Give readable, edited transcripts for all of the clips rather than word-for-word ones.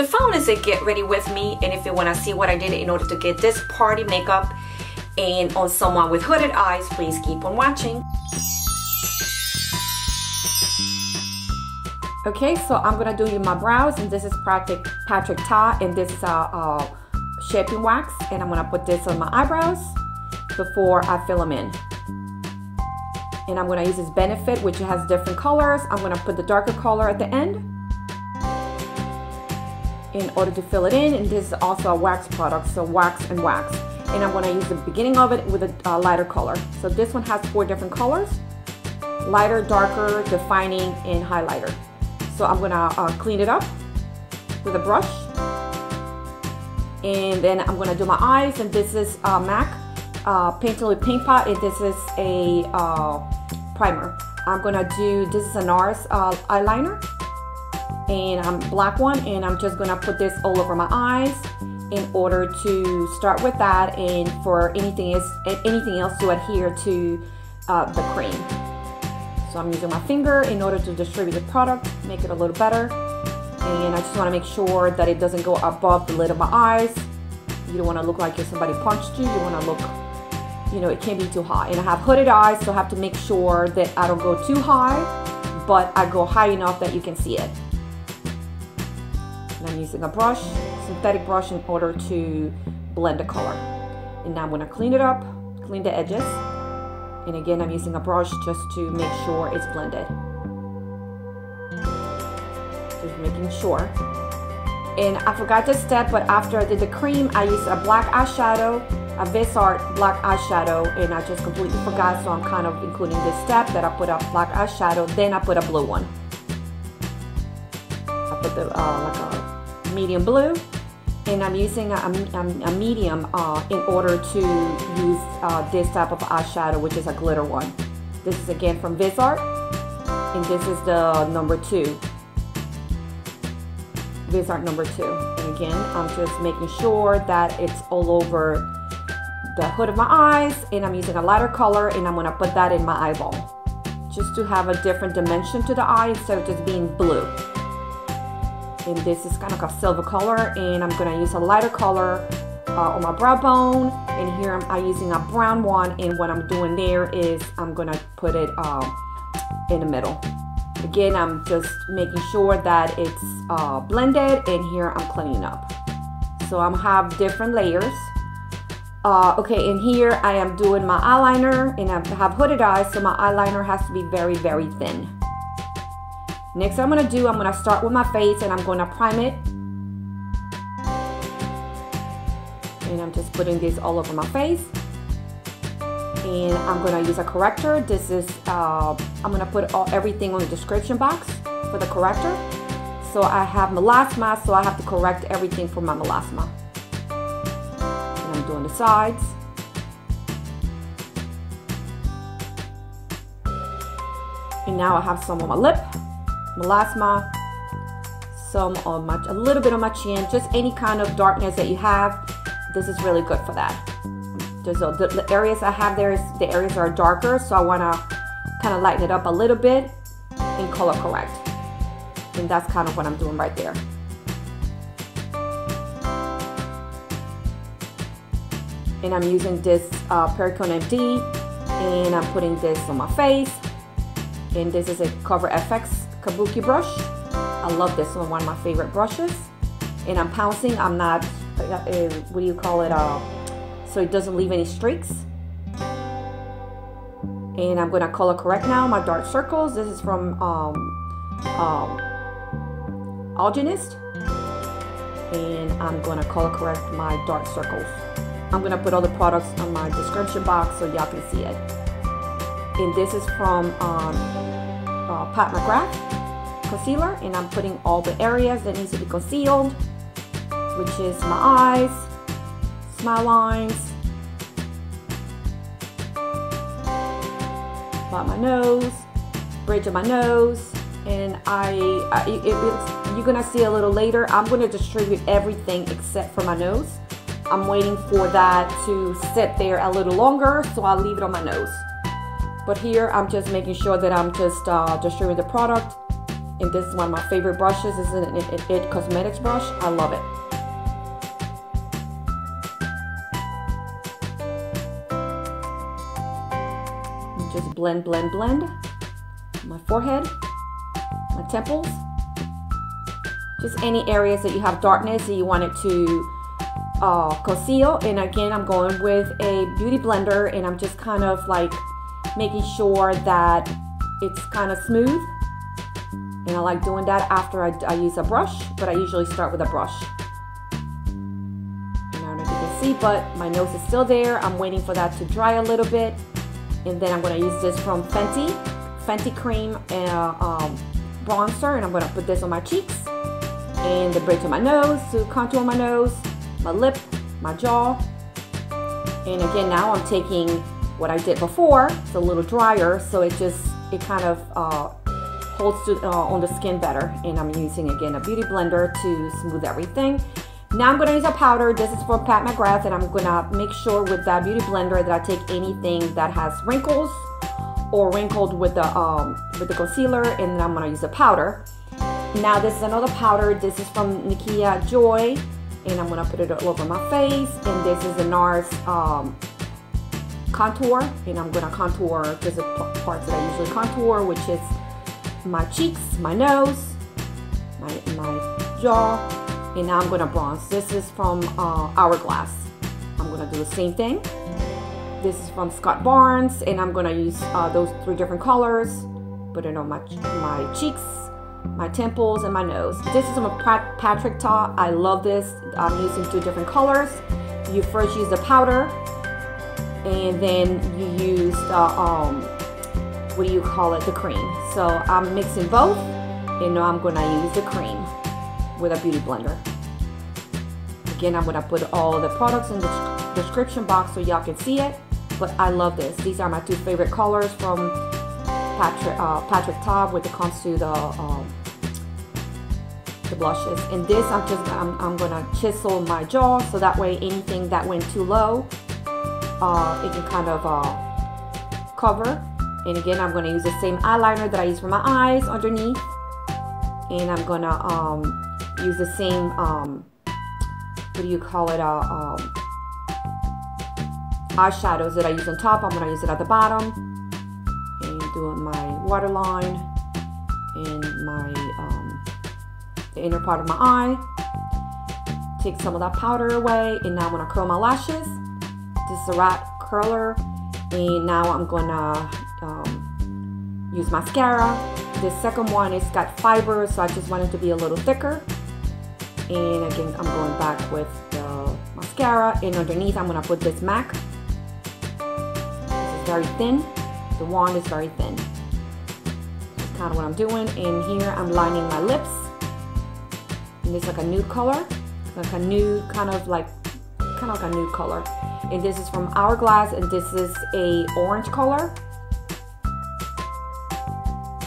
The phone is a get ready with me, and if you want to see what I did in order to get this party makeup and on someone with hooded eyes, please keep on watching. Okay, so I'm gonna do my brows, and this is Patrick Ta, and this is a shaping wax, and I'm gonna put this on my eyebrows before I fill them in. And I'm gonna use this Benefit, which has different colors. I'm gonna put the darker color at the end in order to fill it in, and this is also a wax product, so wax and wax. And I'm gonna use the beginning of it with a lighter color. So this one has 4 different colors: lighter, darker, defining, and highlighter. So I'm gonna clean it up with a brush, and then I'm gonna do my eyes. And this is MAC Painted with Paint Pot, and this is a primer. I'm gonna do, this is a NARS eyeliner, and black one, and I'm just gonna put this all over my eyes in order to start with that, and for anything else to adhere to the cream. So I'm using my finger in order to distribute the product, make it a little better. And I just want to make sure that it doesn't go above the lid of my eyes. You don't want to look like if somebody punched you. You want to look, you know, it can't be too high. And I have hooded eyes, so I have to make sure that I don't go too high, but I go high enough that you can see it. And I'm using a brush, synthetic brush, in order to blend the color. And now I'm going to clean it up, clean the edges. And again, I'm using a brush just to make sure it's blended. Just making sure. And I forgot this step, but after I did the cream, I used a black eyeshadow, a Vizart black eyeshadow, and I just completely forgot, so I'm kind of including this step that I put a black eyeshadow, then I put a blue one. I put the like a medium blue. And I'm using a medium in order to use this type of eyeshadow, which is a glitter one. This is again from Vizart, and this is the number 2. Vizart number 2. And again, I'm just making sure that it's all over the hood of my eyes, and I'm using a lighter color, and I'm gonna put that in my eyeball, just to have a different dimension to the eye instead of just being blue. And this is kind of a silver color, and I'm gonna use a lighter color on my brow bone, and here I'm using a brown one, and what I'm doing there is I'm gonna put it in the middle. Again, I'm just making sure that it's blended, and here I'm cleaning up. So I'm have different layers. Okay, and here I am doing my eyeliner, and I have hooded eyes, so my eyeliner has to be very, very thin. Next, I'm gonna start with my face, and I'm gonna prime it. And I'm just putting this all over my face. And I'm gonna use a corrector. This is, I'm gonna put everything on the description box for the corrector. So I have melasma, so I have to correct everything for my melasma. And I'm doing the sides. And now I have some on my lip. Melasma, some on a little bit on my chin, just any kind of darkness that you have. This is really good for that. The areas I have there, the areas are darker, so I want to kind of lighten it up a little bit and color correct. And that's kind of what I'm doing right there. And I'm using this Pericone MD, and I'm putting this on my face. And this is a Cover FX Kabuki brush. I love this one of my favorite brushes. And I'm pouncing. I'm not, what do you call it? So it doesn't leave any streaks. And I'm gonna color correct now my dark circles. This is from Algenist. And I'm gonna color correct my dark circles. I'm gonna put all the products on my description box so y'all can see it. And this is from Pat McGrath concealer, and I'm putting all the areas that needs to be concealed, which is my eyes, smile lines, about my nose, bridge of my nose, and you're gonna see a little later, I'm gonna distribute everything except for my nose. I'm waiting for that to sit there a little longer, so I'll leave it on my nose. But here I'm just making sure that I'm just distributing the product And this is one of my favorite brushes. This is an It Cosmetics brush. I love it. Just blend, blend, blend. My forehead, my temples. Just any areas that you have darkness that you want it to conceal. And again, I'm going with a beauty blender, and I'm just kind of like making sure that it's kind of smooth. And I like doing that after I use a brush, but I usually start with a brush. And I don't know if you can see, but my nose is still there. I'm waiting for that to dry a little bit. And then I'm going to use this from Fenty Cream bronzer, and I'm going to put this on my cheeks and the bridge of my nose to contour my nose, my lip, my jaw. And again, now I'm taking what I did before. It's a little drier, so it kind of holds on the skin better. And I'm using again a beauty blender to smooth everything. Now I'm going to use a powder. This is from Pat McGrath, and I'm going to make sure with that beauty blender that I take anything that has wrinkles or wrinkled with the concealer, and then I'm going to use the powder. Now this is another powder. This is from Nikia Joy, and I'm going to put it all over my face. And this is the NARS contour, and I'm going to contour just the parts that I usually contour, which is my cheeks, my nose, my jaw. And now I'm going to bronze. This is from Hourglass. I'm going to do the same thing. This is from Scott Barnes, and I'm going to use those 3 different colors. Put it on my cheeks, my temples, and my nose. This is from Patrick Ta. I love this. I'm using 2 different colors. You first use the powder, and then you use the, what do you call it, the cream. So I'm mixing both, and now I'm going to use the cream with a beauty blender. Again, I'm going to put all the products in the description box so y'all can see it, but I love this. These are my 2 favorite colors from Patrick Ta when it comes to the blushes. And this, I'm going to chisel my jaw, so that way anything that went too low, it can kind of cover. And again, I'm going to use the same eyeliner that I use for my eyes underneath, and I'm going to use the same, what do you call it, eyeshadows that I use on top. I'm going to use it at the bottom, and doing my waterline and the inner part of my eye. Take some of that powder away, and now I'm going to curl my lashes. This is a rat curler, and now I'm going to use mascara. The second one is got fiber, so I just want it to be a little thicker. And again, I'm going back with the mascara, and underneath I'm going to put this MAC. This is very thin. The wand is very thin. That's kind of what I'm doing. And here I'm lining my lips. And it's like a nude color, like a nude kind of like a nude color. And this is from Hourglass, and this is a orange color.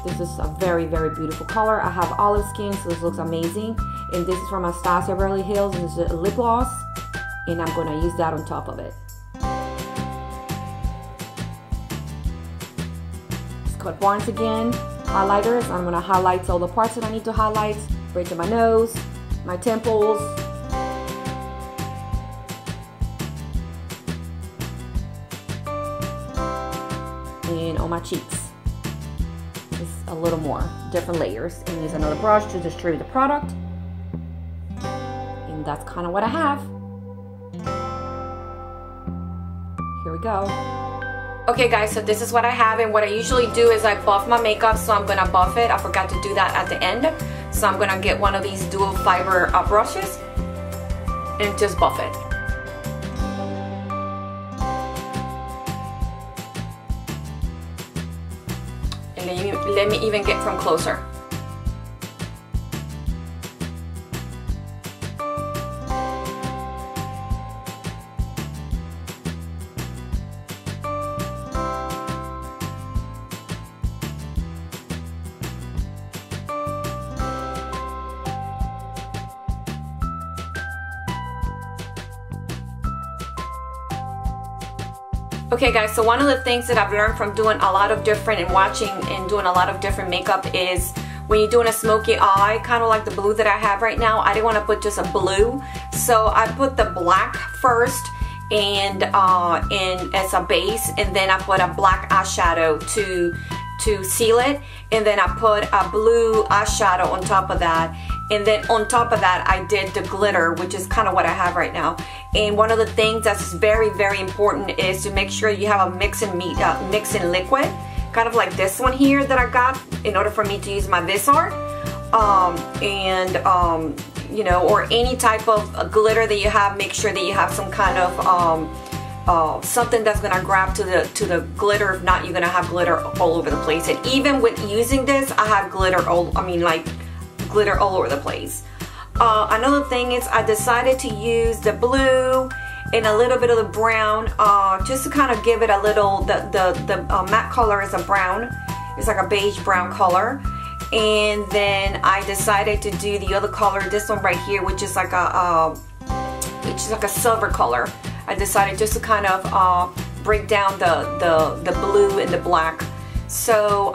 This is a very, very beautiful color. I have olive skin, so this looks amazing. And this is from Anastasia Beverly Hills, and this is a lip gloss, and I'm going to use that on top of it. Scott Barnes again, highlighters. I'm going to highlight all the parts that I need to highlight. Bridge of my nose, my temples, and on my cheeks. Just a little more, different layers. And use another brush to distribute the product. And that's kind of what I have. Here we go. Okay guys, so this is what I have, and what I usually do is I buff my makeup, so I'm gonna buff it. I forgot to do that at the end. So I'm gonna get one of these dual fiber brushes and just buff it. And let me even get from closer. Okay guys, so one of the things that I've learned from doing a lot of different and watching and doing a lot of different makeup is when you're doing a smoky eye, kind of like the blue that I have right now, I didn't want to put just a blue, so I put the black first and as a base, and then I put a black eyeshadow to seal it, and then I put a blue eyeshadow on top of that, and then on top of that I did the glitter, which is kind of what I have right now. And one of the things that's very, very important is to make sure you have a mixing liquid, kind of like this one here that I got in order for me to use my Visart, you know, or any type of glitter that you have. Make sure that you have some kind of something that's gonna grab to the glitter. If not, you're gonna have glitter all over the place. And even with using this, I have glitter glitter all over the place. Another thing is I decided to use the blue and a little bit of the brown, just to kind of give it a little, the matte color is a brown. It's like a beige brown color. And then I decided to do the other color, this one right here, which is like a silver color. I decided just to kind of break down the blue and the black. So,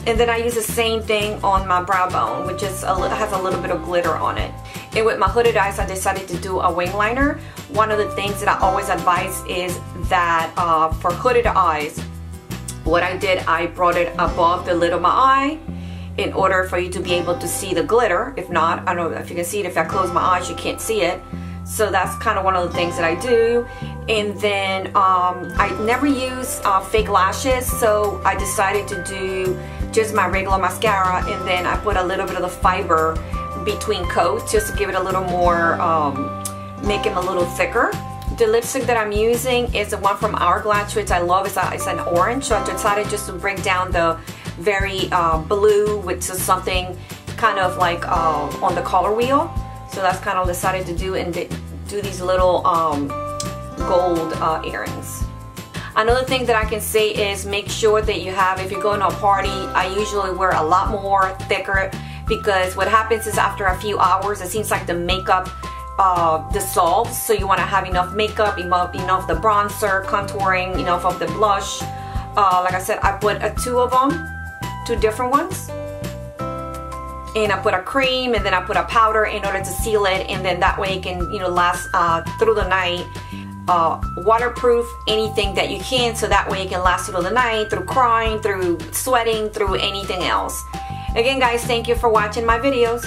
and then I use the same thing on my brow bone, which is has a little bit of glitter on it. And with my hooded eyes, I decided to do a wing liner. One of the things that I always advise is that for hooded eyes, what I did, I brought it above the lid of my eye in order for you to be able to see the glitter. If not, I don't know if you can see it. If I close my eyes, you can't see it. So that's kind of one of the things that I do. And then I never use fake lashes, so I decided to do just my regular mascara, and then I put a little bit of the fiber between coats just to give it a little more, make it a little thicker. The lipstick that I'm using is the one from Hourglass, which I love. It's an orange, so I decided just to break down the very blue, which is something kind of like on the color wheel. So that's kind of decided to do, and do these little gold earrings. Another thing that I can say is make sure that you have, if you're going to a party, I usually wear a lot more thicker, because what happens is after a few hours, it seems like the makeup dissolves. So you want to have enough makeup, enough the bronzer, contouring, enough of the blush. Like I said, I put two of them, two different ones. And I put a cream, and then I put a powder in order to seal it, and then that way it can, you know, last through the night. Waterproof anything that you can, so that way it can last through the night, through crying, through sweating, through anything else. Again, guys, thank you for watching my videos.